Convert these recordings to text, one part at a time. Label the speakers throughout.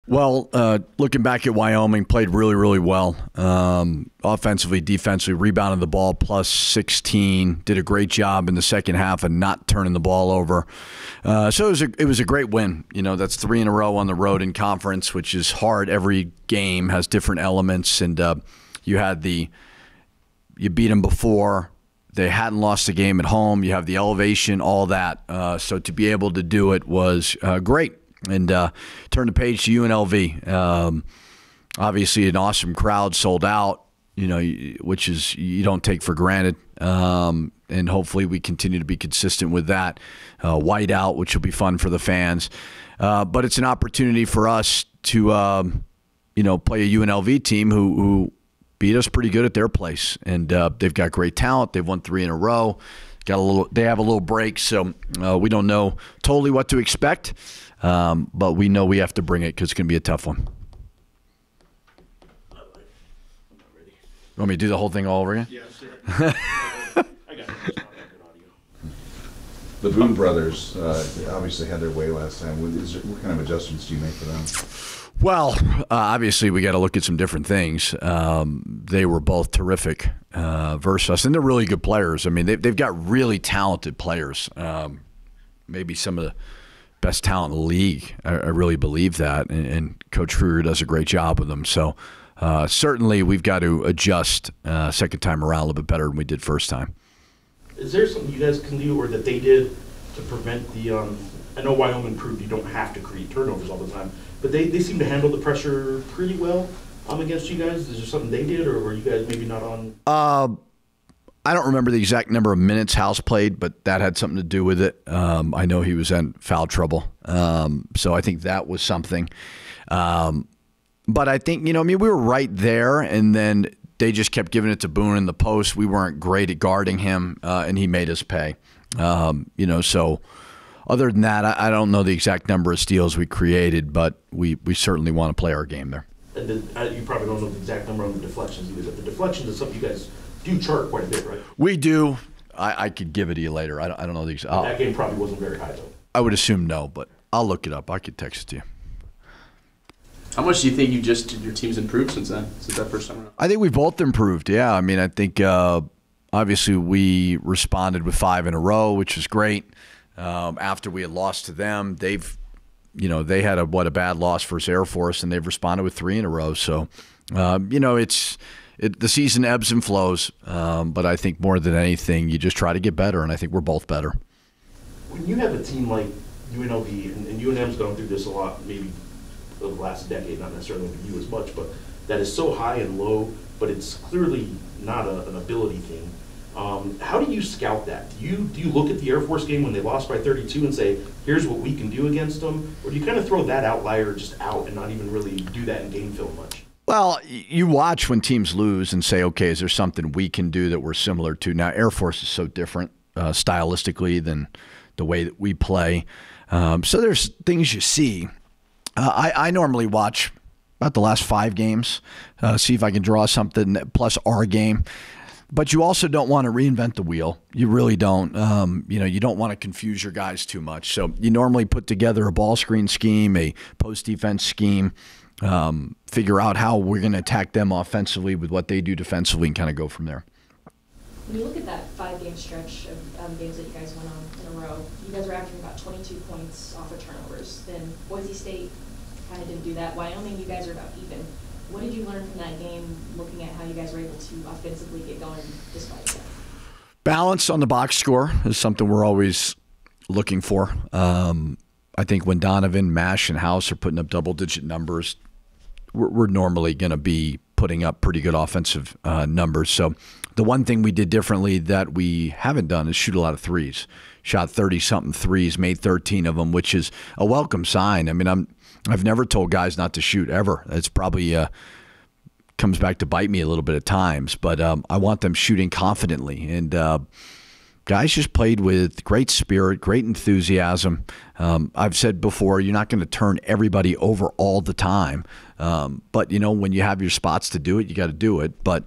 Speaker 1: Well, looking back at Wyoming, played really, really well. Offensively, defensively, rebounded the ball plus 16. Did a great job in the second half of not turning the ball over. So it was a great win. You know, that's 3 in a row on the road in conference, which is hard. Every game has different elements, and you beat them before. They hadn't lost a game at home. You have the elevation, all that. So to be able to do it was great. And turn the page to UNLV. Obviously, an awesome crowd, sold out, you know, which is you don't take for granted. And hopefully we continue to be consistent with that. White out, which will be fun for the fans. But it's an opportunity for us to, play a UNLV team who beat us pretty good at their place. And they've got great talent. They've won 3 in a row. They have a little break, so we don't know totally what to expect. But we know we have to bring it because it's going to be a tough one.
Speaker 2: I'm not ready.
Speaker 1: You want me to do the whole thing all over again?
Speaker 2: Yeah, sure. I got it. It's not that good audio.
Speaker 3: The Boone brothers obviously had their way last time. What kind of adjustments do you make for them?
Speaker 1: Well, obviously we got to look at some different things. They were both terrific versus us, and they're really good players. I mean, they've got really talented players. Maybe some of the best talent in the league. I really believe that, and Coach Kruger does a great job with them. So certainly we've got to adjust second time around a little bit better than we did first time.
Speaker 2: Is there something you guys can do or that they did to prevent the I know Wyoming proved you don't have to create turnovers all the time, but they seem to handle the pressure pretty well against you guys. Is there something they did, or were you guys maybe not on?
Speaker 1: I don't remember the exact number of minutes House played, but that had something to do with it. I know he was in foul trouble, so I think that was something. But I think, we were right there, and then they just kept giving it to Boone in the post. We weren't great at guarding him, and he made us pay. So other than that, I don't know the exact number of steals we created, but we certainly want to play our game there.
Speaker 2: And you probably don't know the exact number on the deflections either, but the deflections is something you guys do chart quite a bit, right?
Speaker 1: We do. I could give it to you later. I don't know the exact.
Speaker 2: That game probably wasn't very high, though.
Speaker 1: I would assume no, but I'll look it up. I could text it to you.
Speaker 4: How much do you think your team's improved since that first time around?
Speaker 1: I think we've both improved, yeah. I mean, I think obviously we responded with 5 in a row, which was great. After we had lost to them, they had a bad loss versus Air Force, and they've responded with 3 in a row. So, the season ebbs and flows, but I think more than anything, you just try to get better, and I think we're both better.
Speaker 2: When you have a team like UNLV, and UNM's gone through this a lot, maybe over the last decade, not necessarily with you as much, but that is so high and low, but it's clearly not an ability thing. How do you scout that? Do you look at the Air Force game when they lost by 32 and say, here's what we can do against them? Or do you kind of throw that outlier just out and not even really do that in game film much?
Speaker 1: Well, you watch when teams lose and say, okay, is there something we can do that we're similar to? Now, Air Force is so different stylistically than the way that we play. So there's things you see. I normally watch about the last 5 games, see if I can draw something, plus our game. But you also don't want to reinvent the wheel. You really don't. You don't want to confuse your guys too much. So you normally put together a ball screen scheme, a post-defense scheme, figure out how we're going to attack them offensively with what they do defensively, and kind of go from there.
Speaker 5: When you look at that 5-game stretch of games that you guys went on in a row, you guys were averaging about 22 points off of turnovers. Then Boise State kind of didn't do that. Wyoming, you guys are about even. What did you learn from that game, looking at how you guys were able to offensively get going despite that?
Speaker 1: Balance on the box score is something we're always looking for. I think when Donovan, Mash, and House are putting up double-digit numbers, we're normally going to be putting up pretty good offensive numbers. So the one thing we did differently that we haven't done is shoot a lot of threes. Shot 30-something threes, made 13 of them, which is a welcome sign. I mean, I've never told guys not to shoot ever. It's probably comes back to bite me a little bit at times, but I want them shooting confidently. And guys just played with great spirit, great enthusiasm. I've said before, you're not going to turn everybody over all the time. But, when you have your spots to do it, you got to do it. But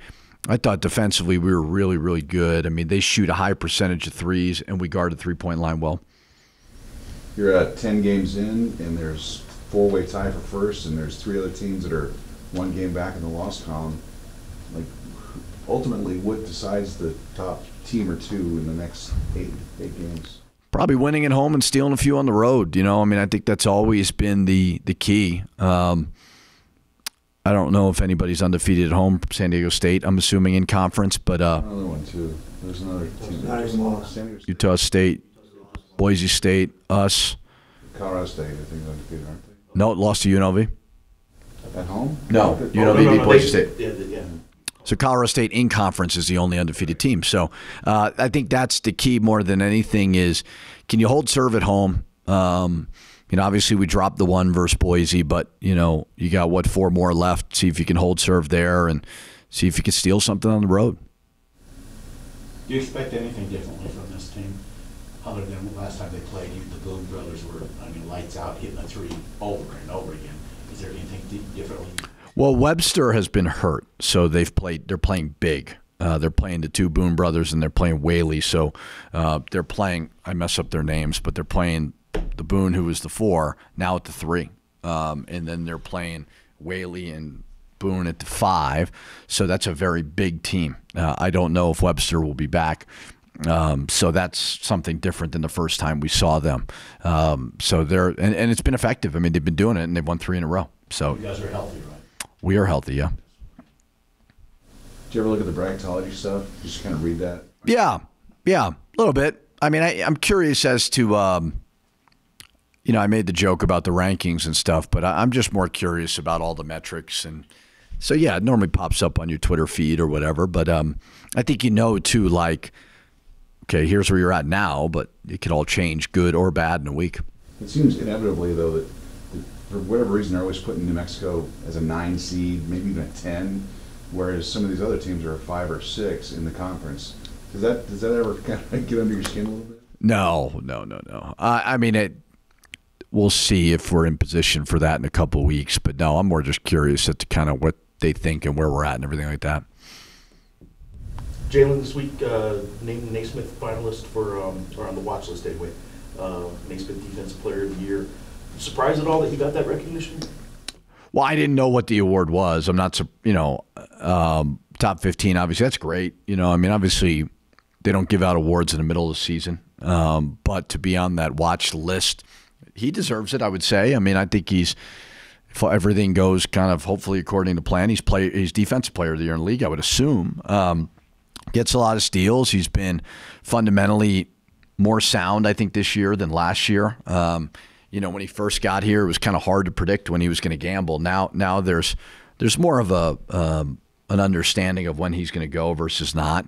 Speaker 1: I thought defensively we were really, really good. I mean, they shoot a high percentage of threes, and we guard the three-point line well.
Speaker 3: You're at 10 games in, and there's four-way tie for first, and there's 3 other teams that are 1 game back in the loss column. Like, ultimately, what decides the top team or 2 in the next eight games?
Speaker 1: Probably winning at home and stealing a few on the road. You know, I mean, I think that's always been the key. I don't know if anybody's undefeated at home. San Diego State, I'm assuming, in conference, but
Speaker 3: Another one too. There's another team.
Speaker 6: Not anymore.
Speaker 3: San Diego State.
Speaker 1: Utah State, Boise State, us.
Speaker 3: Colorado State, I think, undefeated, aren't they?
Speaker 1: No, lost to UNLV.
Speaker 3: At home?
Speaker 1: No,
Speaker 3: They're-
Speaker 1: UNLV beat Boise State.
Speaker 2: Yeah.
Speaker 1: So Colorado State in conference is the only undefeated team. So I think that's the key more than anything is, can you hold serve at home? You know, obviously we dropped the 1 versus Boise, but, you know, you got, 4 more left. See if you can hold serve there and see if you can steal something on the road.
Speaker 6: Do you expect anything differently from this team, other than the last time they played? The Boone brothers were, lights out, hitting a 3 over and over again. Is there anything differently?
Speaker 1: Well, Webster has been hurt, so they're playing big. They're playing the 2 Boone brothers, and they're playing Whaley. So they're playing, I mess up their names, but they're playing the Boone, who was the 4, now at the 3. And then they're playing Whaley and Boone at the 5. So that's a very big team. I don't know if Webster will be back. So that's something different than the first time we saw them. So and it's been effective. I mean, they've been doing it, and they've won 3 in a row. So
Speaker 6: You guys are healthy, right?
Speaker 1: we are healthy, yeah.
Speaker 3: Did you ever look at the bracketology stuff? Just kind of read that?
Speaker 1: Yeah, a little bit. I mean, I'm curious as to, you know, I made the joke about the rankings and stuff, but I'm just more curious about all the metrics. And so, yeah, it normally pops up on your Twitter feed or whatever. But I think, you know, too, like, okay, here's where you're at now, but it could all change, good or bad, in a week.
Speaker 3: It seems inevitably, though, that for whatever reason, they're always putting New Mexico as a 9 seed, maybe even a 10, whereas some of these other teams are a 5 or 6 in the conference. Does that ever kind of get under your skin a little bit?
Speaker 1: No. I mean, we'll see if we're in position for that in a couple of weeks. But no, I'm more just curious as to kind of what they think and where we're at and everything like that.
Speaker 2: Jalen this week named Naismith finalist for, or on the watch list anyway, Naismith Defensive Player of the Year. Surprised at all that he got that recognition?
Speaker 1: Well, I didn't know what the award was. I'm not, you know, top 15, obviously. That's great. You know, I mean, obviously, they don't give out awards in the middle of the season. But to be on that watch list, he deserves it, I would say. I mean, I think if everything goes kind of hopefully according to plan, he's Defensive Player of the Year in the league, I would assume. Gets a lot of steals. He's been fundamentally more sound, I think, this year than last year. You know, when he first got here, it was kind of hard to predict when he was going to gamble. Now there's more of an understanding of when he's going to go versus not.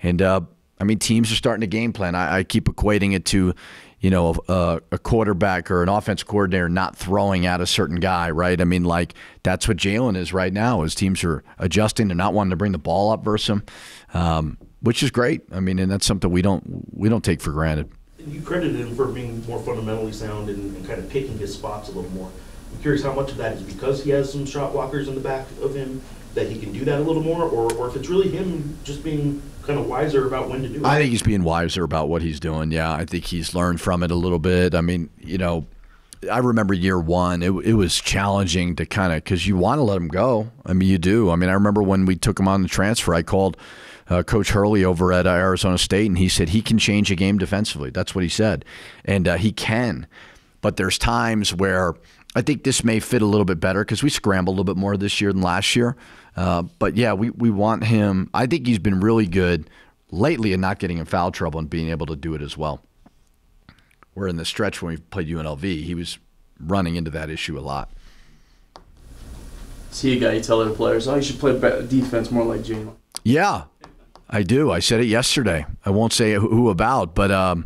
Speaker 1: And I mean, teams are starting to game plan. I keep equating it to, you know, a quarterback or an offense coordinator not throwing at a certain guy, right? I mean, like, that's what Jalen is right now, is teams are adjusting. They're not wanting to bring the ball up versus him, which is great. I mean, and that's something we don't take for granted.
Speaker 2: You credited him for being more fundamentally sound and kind of picking his spots a little more. I'm curious how much of that is because he has some shot blockers in the back of him that he can do that a little more, or if it's really him just being kind of wiser about when to do it.
Speaker 1: I think he's being wiser about what he's doing. Yeah, I think he's learned from it a little bit. I mean, you know, I remember year 1, it was challenging to kind of, because you want to let him go. I mean, you do. I mean, I remember when we took him on the transfer, I called Coach Hurley over at Arizona State, and he said he can change a game defensively. That's what he said. And he can. But there's times where I think this may fit a little bit better because we scrambled a little bit more this year than last year. But, yeah, we want him. I think he's been really good lately in not getting in foul trouble and being able to do it as well. Where in the stretch when we played UNLV, he was running into that issue a lot.
Speaker 4: See a guy, you tell other players, oh, you should play defense more like Jalen.
Speaker 1: Yeah, I do. I said it yesterday. I won't say who about, but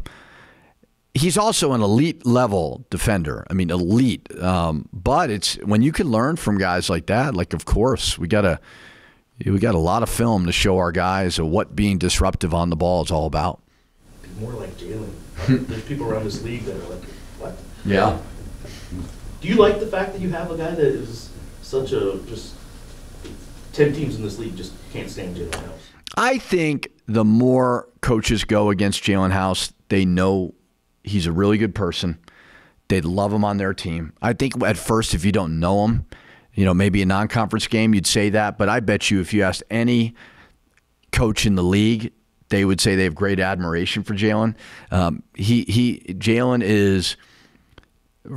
Speaker 1: he's also an elite level defender. I mean, elite. But it's when you can learn from guys like that. Like, of course, we got a lot of film to show our guys of what being disruptive on the ball is all about.
Speaker 2: Be more like Jalen. There's people around this league that are like, what?
Speaker 1: Yeah.
Speaker 2: Do you like the fact that you have a guy that is such a just 10 teams in this league just can't stand Jalen House?
Speaker 1: I think the more coaches go against Jalen House, they know he's a really good person. they'd love him on their team. I think at first, if you don't know him, maybe a non-conference game, you'd say that. But I bet you if you asked any coach in the league, they would say they have great admiration for Jalen. Jalen is,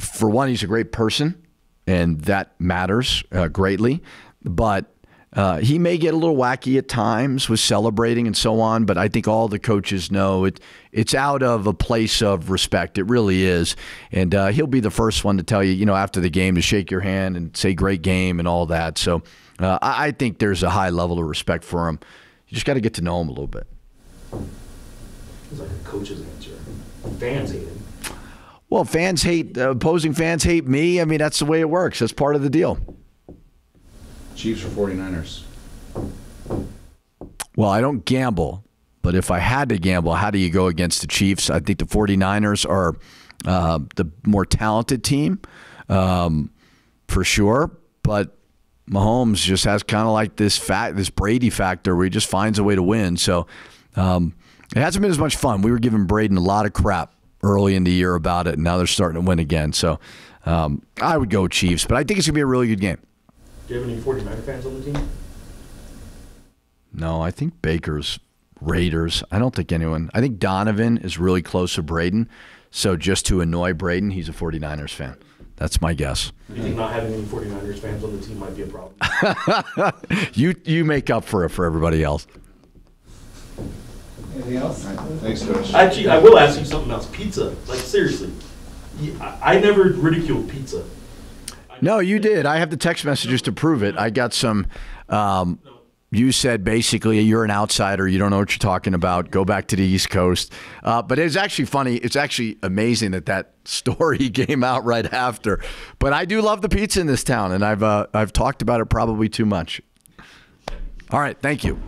Speaker 1: for one, he's a great person, and that matters greatly. But he may get a little wacky at times with celebrating and so on, but I think all the coaches know it's out of a place of respect. It really is. And he'll be the first one to tell you, after the game to shake your hand and say great game and all that. So I think there's a high level of respect for him. You just got to get to know him a little bit.
Speaker 2: It's like a coach's answer. Fans hate him.
Speaker 1: Well, opposing fans hate me. I mean, that's the way it works. That's part of the deal.
Speaker 3: Chiefs or 49ers?
Speaker 1: Well, I don't gamble, but if I had to gamble, how do you go against the Chiefs? I think the 49ers are the more talented team, for sure. But Mahomes just has kind of like this Brady factor where he just finds a way to win. So it hasn't been as much fun. We were giving Braden a lot of crap early in the year about it, and now they're starting to win again. So I would go Chiefs, but I think it's going to be a really good game.
Speaker 2: Do you have any 49er fans on the team?
Speaker 1: No, I think Baker's Raiders. I don't think anyone. I think Donovan is really close to Braden. So just to annoy Braden, he's a 49ers fan. That's my guess.
Speaker 2: You think not having any 49ers fans on the team might be a problem?
Speaker 1: You make up for it for everybody else.
Speaker 7: Anything else?
Speaker 3: Thanks, Coach.
Speaker 2: Actually, I will ask you something else. Pizza. Like, seriously. I never ridiculed pizza.
Speaker 1: No, you did. I have the text messages to prove it. I got some. You said basically you're an outsider. You don't know what you're talking about. Go back to the East Coast. But it's actually funny. It's actually amazing that story came out right after. But I do love the pizza in this town, and I've talked about it probably too much. All right. Thank you.